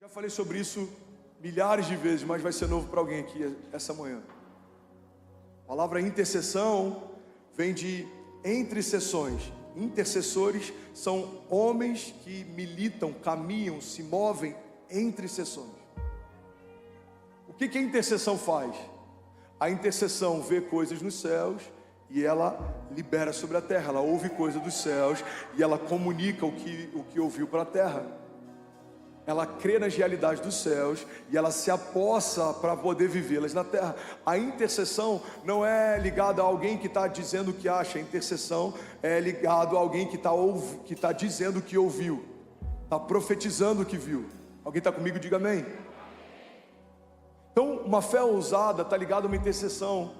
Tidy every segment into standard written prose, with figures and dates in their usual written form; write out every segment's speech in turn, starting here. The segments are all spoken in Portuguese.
Já falei sobre isso milhares de vezes, mas vai ser novo para alguém aqui essa manhã. A palavra intercessão vem de entre sessões. Intercessores são homens que militam, caminham, se movem entre sessões. O que a intercessão faz? A intercessão vê coisas nos céus e ela libera sobre a terra. Ela ouve coisas dos céus e ela comunica o que ouviu para a terra. Ela crê nas realidades dos céus e ela se apossa para poder vivê-las na terra. A intercessão não é ligada a alguém que está dizendo o que acha. A intercessão é ligada a alguém que está dizendo o que ouviu, está profetizando o que viu. Alguém está comigo? Diga amém. Então, uma fé ousada está ligada a uma intercessão.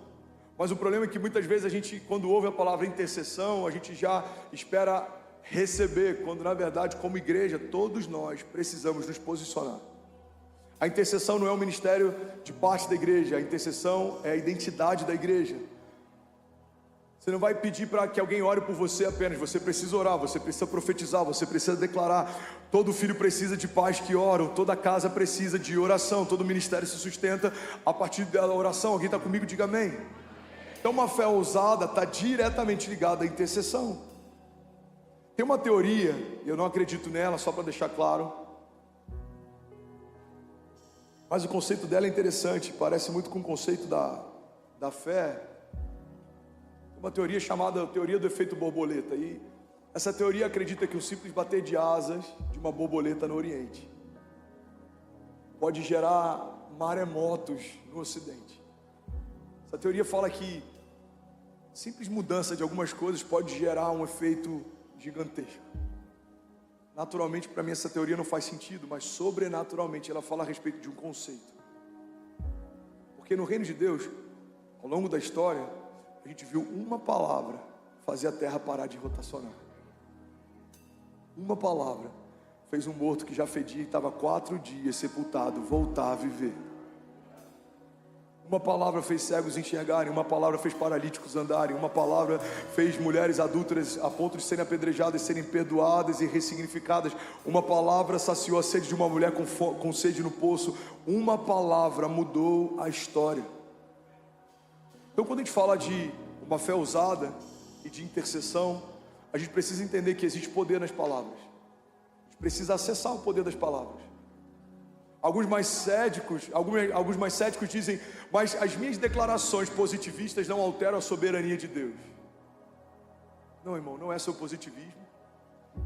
Mas o problema é que muitas vezes a gente, quando ouve a palavra intercessão, a gente já espera receber, quando na verdade, como igreja, todos nós precisamos nos posicionar. A intercessão não é um ministério de parte da igreja, a intercessão é a identidade da igreja. Você não vai pedir para que alguém ore por você apenas, você precisa orar, você precisa profetizar, você precisa declarar. Todo filho precisa de pais que oram, toda casa precisa de oração, todo ministério se sustenta a partir da oração. Alguém está comigo? Diga amém. Então uma fé ousada está diretamente ligada à intercessão. Tem uma teoria, eu não acredito nela, só para deixar claro, mas o conceito dela é interessante, parece muito com o conceito da fé. Uma teoria chamada teoria do efeito borboleta, e essa teoria acredita que o simples bater de asas de uma borboleta no Oriente pode gerar maremotos no Ocidente. Essa teoria fala que simples mudança de algumas coisas pode gerar um efeito gigantesco. Naturalmente, para mim essa teoria não faz sentido, mas sobrenaturalmente ela fala a respeito de um conceito. Porque no reino de Deus, ao longo da história, a gente viu uma palavra fazer a terra parar de rotacionar. Uma palavra fez um morto que já fedia e estava 4 dias sepultado voltar a viver. Uma palavra fez cegos enxergarem, uma palavra fez paralíticos andarem, uma palavra fez mulheres adúlteras a ponto de serem apedrejadas, serem perdoadas e ressignificadas. Uma palavra saciou a sede de uma mulher com sede no poço. Uma palavra mudou a história. Então, quando a gente fala de uma fé ousada e de intercessão, a gente precisa entender que existe poder nas palavras. A gente precisa acessar o poder das palavras. Alguns mais céticos dizem, mas as minhas declarações positivistas não alteram a soberania de Deus. Não, irmão, não é sobre positivismo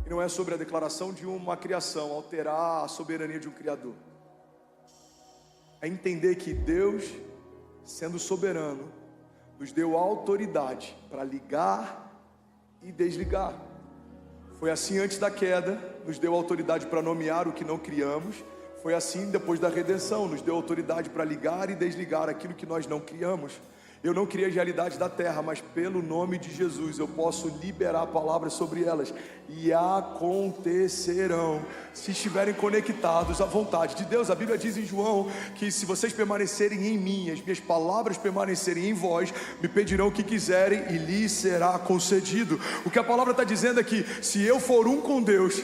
e não é sobre a declaração de uma criação alterar a soberania de um Criador. É entender que Deus, sendo soberano, nos deu autoridade para ligar e desligar. Foi assim antes da queda, nos deu autoridade para nomear o que não criamos. Foi assim depois da redenção, nos deu autoridade para ligar e desligar aquilo que nós não criamos. Eu não criei as realidades da terra, mas pelo nome de Jesus eu posso liberar palavras sobre elas e acontecerão, se estiverem conectados à vontade de Deus. A Bíblia diz em João que se vocês permanecerem em mim, as minhas palavras permanecerem em vós, me pedirão o que quiserem e lhes será concedido. O que a palavra está dizendo é que se eu for um com Deus,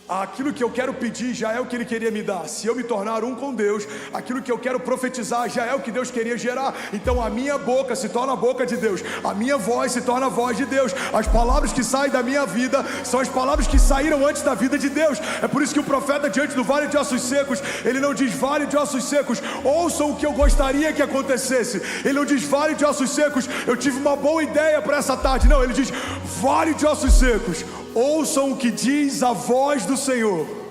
aquilo que eu quero pedir já é o que Ele queria me dar. Se eu me tornar um com Deus, aquilo que eu quero profetizar já é o que Deus queria gerar. Então a minha boca se torna a boca de Deus, a minha voz se torna a voz de Deus. As palavras que saem da minha vida são as palavras que saíram antes da vida de Deus. É por isso que o profeta diante do vale de ossos secos, ele não diz vale de ossos secos, ouçam o que eu gostaria que acontecesse. Ele não diz vale de ossos secos, eu tive uma boa ideia para essa tarde. Não, ele diz vale de ossos secos, ouçam o que diz a voz do Senhor.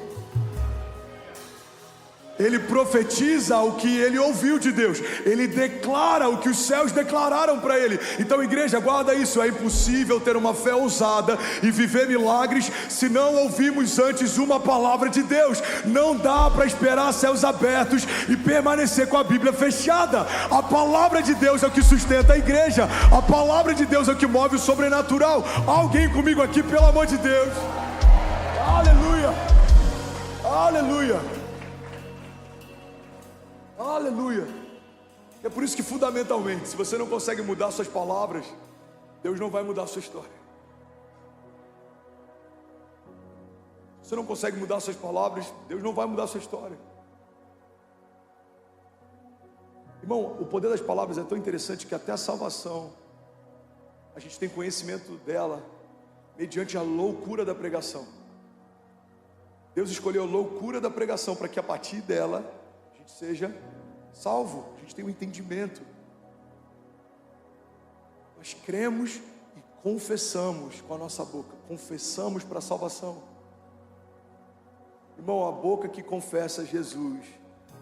Ele profetiza o que ele ouviu de Deus. Ele declara o que os céus declararam para ele. Então, igreja, guarda isso. É impossível ter uma fé ousada e viver milagres se não ouvirmos antes uma palavra de Deus. Não dá para esperar céus abertos e permanecer com a Bíblia fechada. A palavra de Deus é o que sustenta a igreja. A palavra de Deus é o que move o sobrenatural. Alguém comigo aqui, pelo amor de Deus. Aleluia. Aleluia. Aleluia. É por isso que fundamentalmente, se você não consegue mudar suas palavras, Deus não vai mudar a sua história. Se você não consegue mudar suas palavras, Deus não vai mudar a sua história. Irmão, o poder das palavras é tão interessante que até a salvação, a gente tem conhecimento dela mediante a loucura da pregação. Deus escolheu a loucura da pregação para que a partir dela a gente seja salvo, a gente tem um entendimento. Nós cremos e confessamos com a nossa boca, confessamos para a salvação. Irmão, a boca que confessa Jesus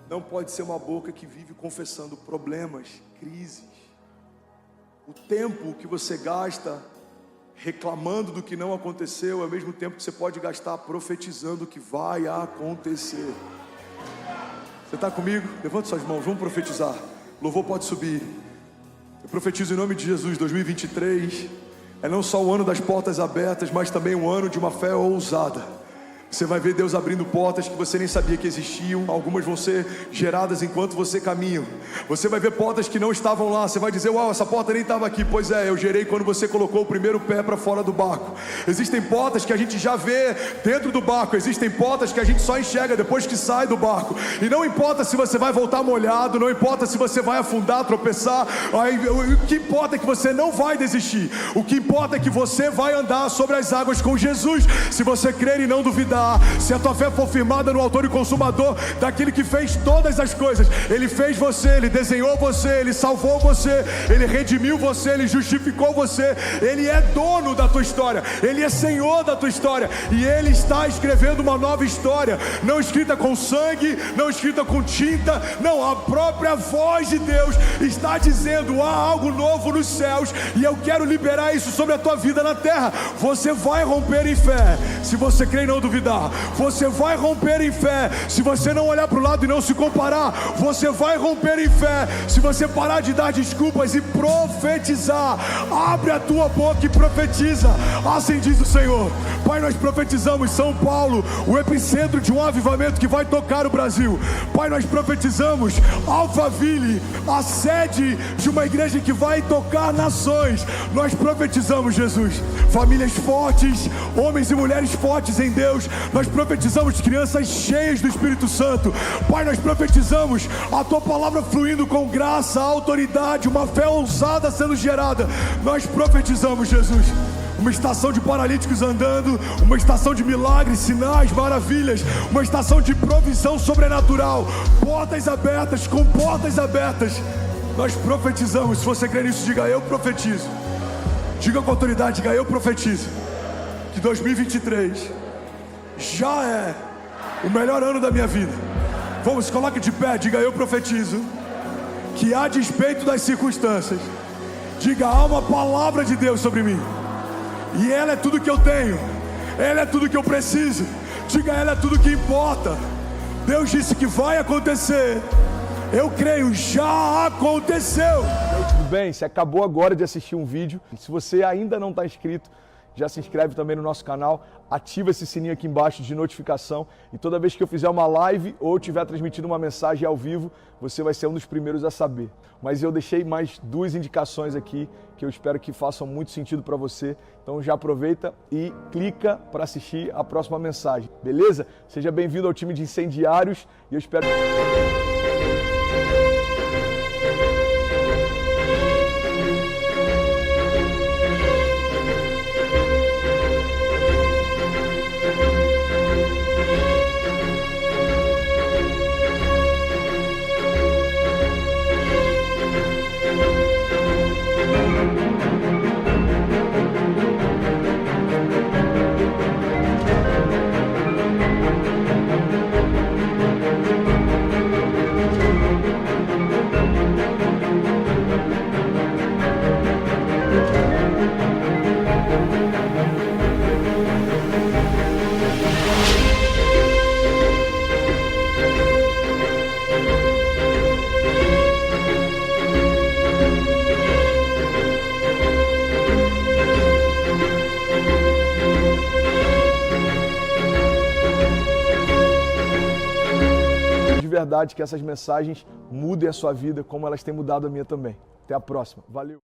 não pode ser uma boca que vive confessando problemas, crises. O tempo que você gasta reclamando do que não aconteceu é o mesmo tempo que você pode gastar profetizando o que vai acontecer. Você está comigo? Levanta suas mãos, vamos profetizar. O louvor pode subir. Eu profetizo em nome de Jesus, 2023 é não só o ano das portas abertas, mas também um ano de uma fé ousada. Você vai ver Deus abrindo portas que você nem sabia que existiam. Algumas vão ser geradas enquanto você caminha. Você vai ver portas que não estavam lá. Você vai dizer, uau, essa porta nem estava aqui. Pois é, eu gerei quando você colocou o primeiro pé para fora do barco. Existem portas que a gente já vê dentro do barco. Existem portas que a gente só enxerga depois que sai do barco. E não importa se você vai voltar molhado, não importa se você vai afundar, tropeçar. O que importa é que você não vai desistir. O que importa é que você vai andar sobre as águas com Jesus. Se você crer e não duvidar, se a tua fé for firmada no autor e consumador daquele que fez todas as coisas. Ele fez você, Ele desenhou você, Ele salvou você, Ele redimiu você, Ele justificou você. Ele é dono da tua história, Ele é Senhor da tua história. E Ele está escrevendo uma nova história, não escrita com sangue, não escrita com tinta. Não, a própria voz de Deus está dizendo, há algo novo nos céus. E eu quero liberar isso sobre a tua vida na terra. Você vai romper em fé, se você crer e não duvidar. Você vai romper em fé se você não olhar para o lado e não se comparar. Você vai romper em fé se você parar de dar desculpas e profetizar. Abre a tua boca e profetiza. Assim diz o Senhor. Pai, nós profetizamos São Paulo, o epicentro de um avivamento que vai tocar o Brasil. Pai, nós profetizamos Alphaville, a sede de uma igreja que vai tocar nações. Nós profetizamos, Jesus, famílias fortes, homens e mulheres fortes em Deus. Nós profetizamos crianças cheias do Espírito Santo. Pai, nós profetizamos a tua palavra fluindo com graça, autoridade, uma fé ousada sendo gerada. Nós profetizamos, Jesus, uma estação de paralíticos andando, uma estação de milagres, sinais, maravilhas, uma estação de provisão sobrenatural, portas abertas, com portas abertas. Nós profetizamos. Se você crer nisso, diga, eu profetizo. Diga com autoridade, diga, eu profetizo que 2023 já é o melhor ano da minha vida. Vamos, coloque de pé, diga, eu profetizo que a despeito das circunstâncias, diga, há uma palavra de Deus sobre mim. E ela é tudo que eu tenho, ela é tudo que eu preciso. Diga, ela é tudo que importa. Deus disse que vai acontecer. Eu creio, já aconteceu. Tudo bem? Você acabou agora de assistir um vídeo. Se você ainda não está inscrito, já se inscreve também no nosso canal, ativa esse sininho aqui embaixo de notificação e toda vez que eu fizer uma live ou estiver transmitindo uma mensagem ao vivo, você vai ser um dos primeiros a saber. Mas eu deixei mais 2 indicações aqui que eu espero que façam muito sentido para você. Então já aproveita e clica para assistir a próxima mensagem, beleza? Seja bem-vindo ao time de incendiários e eu espero... verdade que essas mensagens mudem a sua vida como elas têm mudado a minha também. Até a próxima. Valeu!